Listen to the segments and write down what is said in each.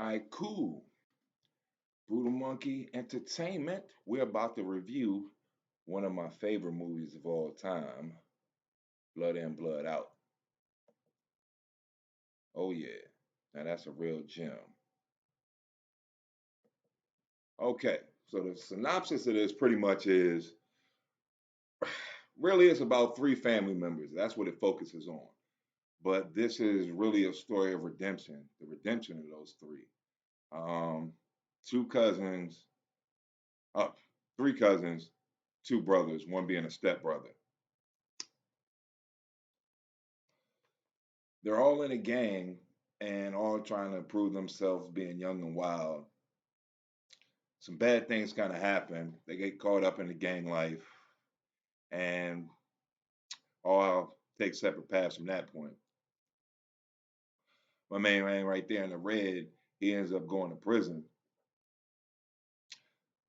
right, cool. Brutal Monkey Entertainment. We're about to review one of my favorite movies of all time, Blood In, Blood Out. Oh, yeah. Now that's a real gem. Okay, so the synopsis of this pretty much is really it's about three family members. That's what it focuses on. But this is really a story of redemption, the redemption of those three. Um, two cousins, uh, three cousins, two brothers, one being a stepbrother. They're all in a gang and all trying to prove themselves being young and wild. Some bad things kind of happen. They get caught up in the gang life and all take separate paths from that point. My main man right there in the red, he ends up going to prison.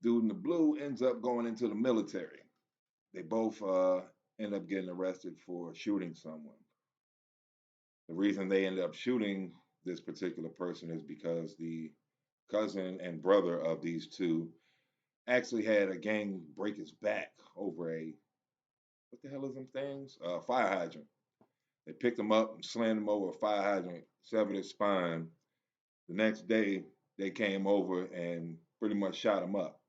Dude in the blue ends up going into the military. They both end up getting arrested for shooting someone. The reason they end up shooting this particular person is because the cousin and brother of these two actually had a gang break his back over a what the hell is them things? Fire hydrant. They picked him up and slammed him over a fire hydrant, severed his spine. The next day, they came over and pretty much shot him up.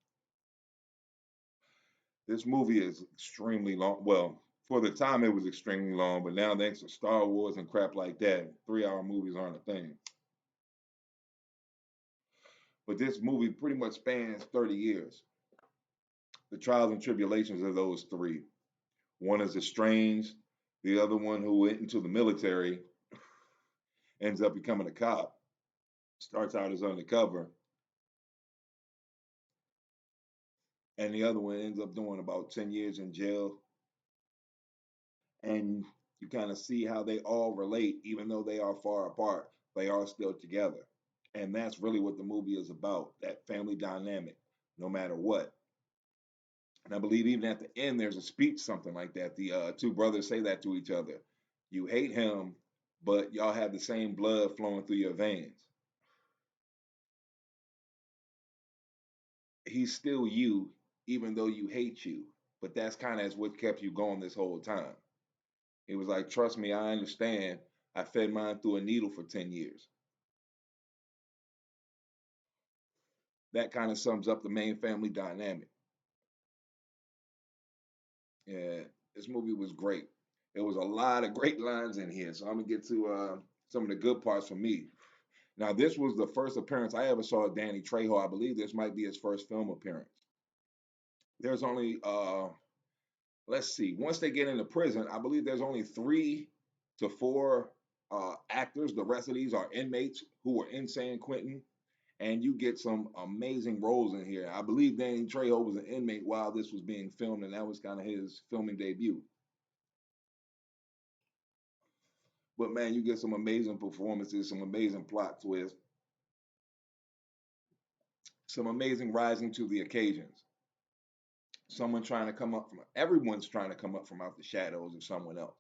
This movie is extremely long. Well, for the time, it was extremely long, but now thanks to Star Wars and crap like that, 3 hour movies aren't a thing. But this movie pretty much spans 30 years. The trials and tribulations of those three. One is estranged, the other one who went into the military ends up becoming a cop, starts out as undercover, and the other one ends up doing about 10 years in jail. And you kind of see how they all relate, even though they are far apart, they are still together. And that's really what the movie is about, that family dynamic, no matter what. And I believe even at the end, there's a speech, something like that. The two brothers say that to each other. You hate him, but y'all have the same blood flowing through your veins. He's still you, even though you hate you. But that's kind of what kept you going this whole time. He was like, trust me, I understand. I fed mine through a needle for 10 years. That kind of sums up the main family dynamic. Yeah, this movie was great. There was a lot of great lines in here. So I'm going to get to some of the good parts for me. Now, this was the first appearance I ever saw of Danny Trejo. I believe this might be his first film appearance. There's only let's see, once they get into prison, I believe there's only 3 to 4 actors. The rest of these are inmates who were in San Quentin, and you get some amazing roles in here. I believe Danny Trejo was an inmate while this was being filmed, and that was kind of his filming debut. But man, you get some amazing performances, some amazing plot twists, some amazing rising to the occasions. Someone trying to come up from everyone's trying to come up from out the shadows of someone else.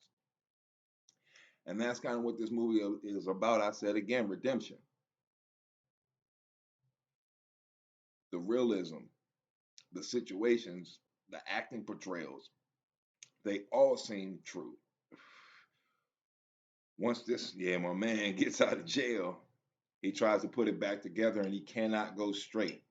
And that's kind of what this movie is about. I said again, redemption, the realism, the situations, the acting portrayals, they all seem true. Once this, yeah, my man gets out of jail, he tries to put it back together and he cannot go straight.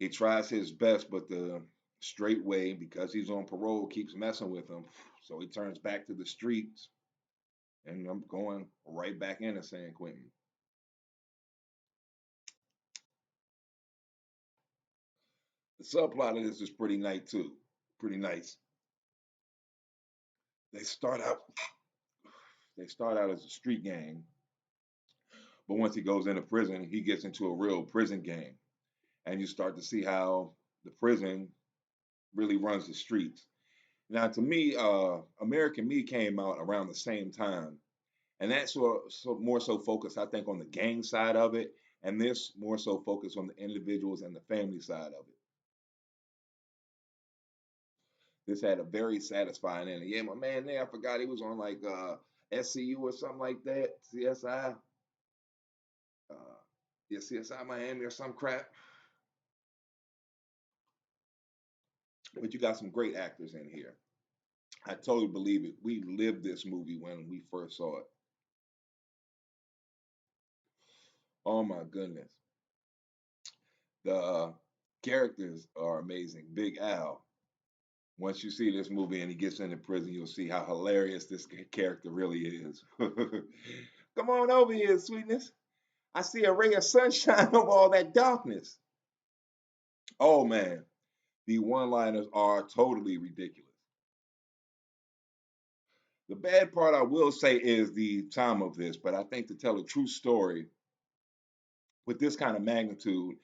He tries his best, but the straight way, because he's on parole, keeps messing with him. So he turns back to the streets, and I'm going right back into San Quentin. The subplot of this is pretty nice too. Pretty nice. They start out they start out as a street gang, but once he goes into prison, he gets into a real prison gang. And you start to see how the prison really runs the streets. Now, to me, American Me came out around the same time, and that's more so focused, I think, on the gang side of it, and this more so focused on the individuals and the family side of it. This had a very satisfying ending. Yeah, my man there, I forgot he was on like SCU or something like that, CSI. Yeah, CSI Miami or some crap. But you got some great actors in here. I totally believe it. We lived this movie when we first saw it. Oh my goodness. The characters are amazing. Big Al. Once you see this movie and he gets into prison, you'll see how hilarious this character really is. Come on over here, sweetness. I see a ray of sunshine over all that darkness. Oh man, the one-liners are totally ridiculous. The bad part I will say is the time of this, but I think to tell a true story with this kind of magnitude,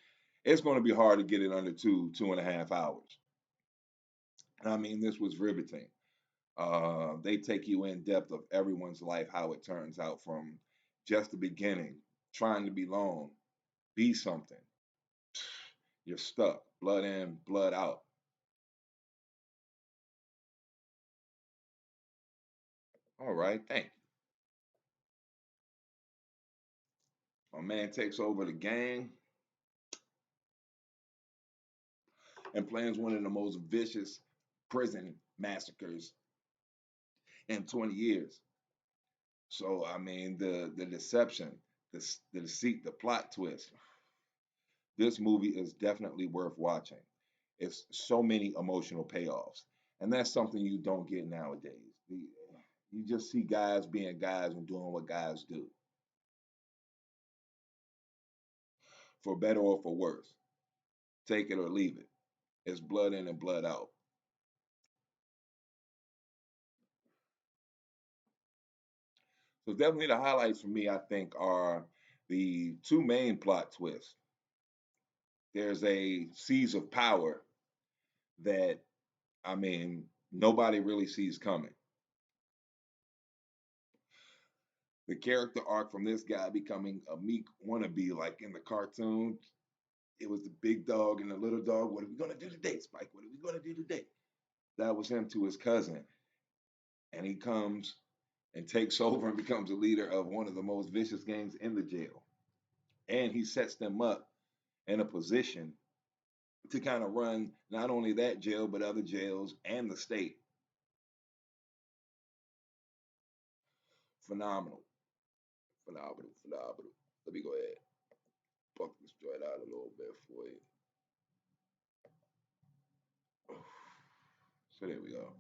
it's going to be hard to get it under 2.5 hours. I mean, this was riveting. They take you in depth of everyone's life, how it turns out from just the beginning, trying to belong, be something. You're stuck, blood in, blood out. All right, thank you. My man takes over the gang and plans one of the most vicious prison massacres in 20 years. So, I mean, the deception, the deceit, the plot twist. This movie is definitely worth watching. It's so many emotional payoffs, and that's something you don't get nowadays. You just see guys being guys and doing what guys do, for better or for worse. Take it or leave it. It's blood in and blood out. So definitely the highlights for me, I think, are the two main plot twists. There's a seize of power that, I mean, nobody really sees coming. The character arc from this guy becoming a meek wannabe, like in the cartoon, it was the big dog and the little dog. What are we gonna do today, Spike? What are we gonna do today? That was him to his cousin, and he comes and takes over and becomes a leader of one of the most vicious gangs in the jail, and he sets them up in a position to kind of run not only that jail but other jails and the state. Phenomenal, phenomenal, phenomenal. Let me go ahead buck this joint out a little bit for you. So there we go.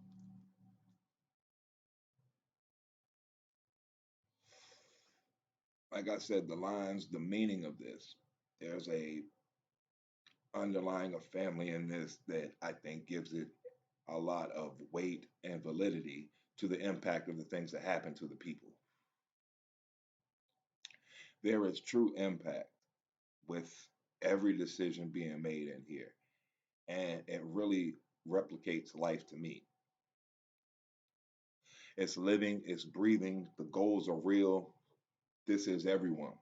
Like I said, the lines, the meaning of this. There's a underlying a family in this that I think gives it a lot of weight and validity to the impact of the things that happen to the people. There is true impact with every decision being made in here, and it really replicates life to me. It's living, it's breathing, the goals are real. This is everyone.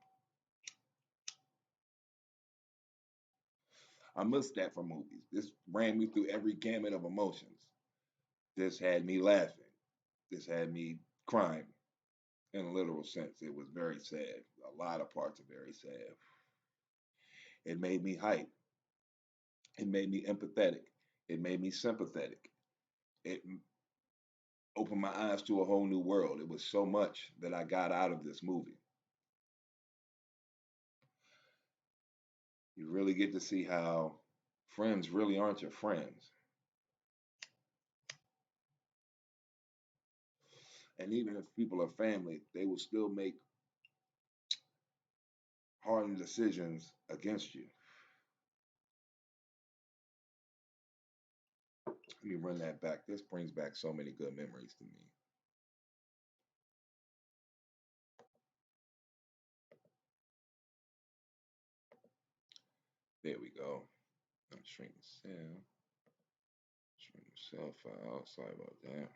I miss that from movies. This ran me through every gamut of emotions. This had me laughing. This had me crying in a literal sense. It was very sad. A lot of parts are very sad. It made me hype. It made me empathetic. It made me sympathetic. It opened my eyes to a whole new world. It was so much that I got out of this movie. You really get to see how friends really aren't your friends. And even if people are family, they will still make hardened decisions against you. Let me run that back. This brings back so many good memories to me. There we go. I'm shrink the cell. Shrink the cell file. Sorry about that.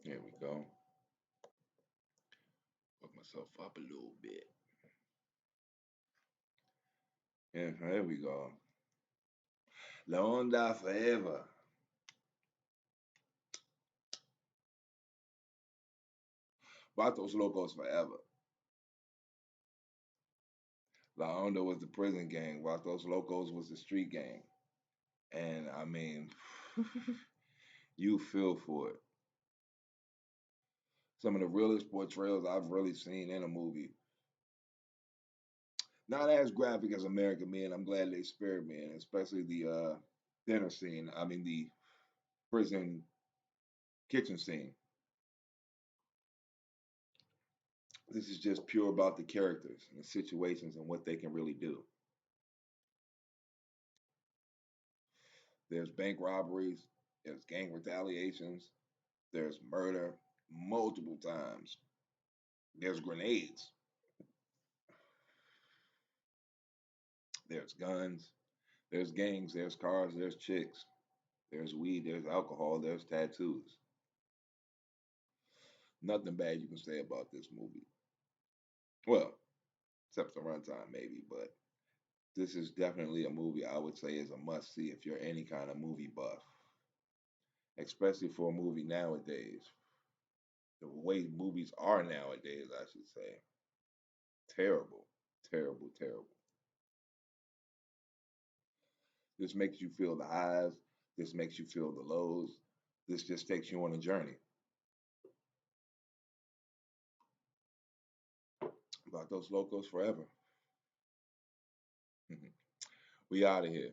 There we go. Hook myself up a little bit. Yeah, there we go. La Onda forever. Vatos Locos forever. La Onda was the prison gang, while those locos was the street gang. And I mean, you feel for it. Some of the realest portrayals I've really seen in a movie. Not as graphic as American Men. I'm glad they spared me, and especially the dinner scene. I mean, the prison kitchen scene. This is just pure about the characters and the situations and what they can really do. There's bank robberies, there's gang retaliations, there's murder multiple times, there's grenades, there's guns, there's gangs, there's cars, there's chicks, there's weed, there's alcohol, there's tattoos. Nothing bad you can say about this movie. Well, except the runtime, maybe, but this is definitely a movie I would say is a must see if you're any kind of movie buff, especially for a movie nowadays. The way movies are nowadays, I should say. Terrible, terrible, terrible. This makes you feel the highs. This makes you feel the lows. This just takes you on a journey. About those locos forever. We out of here.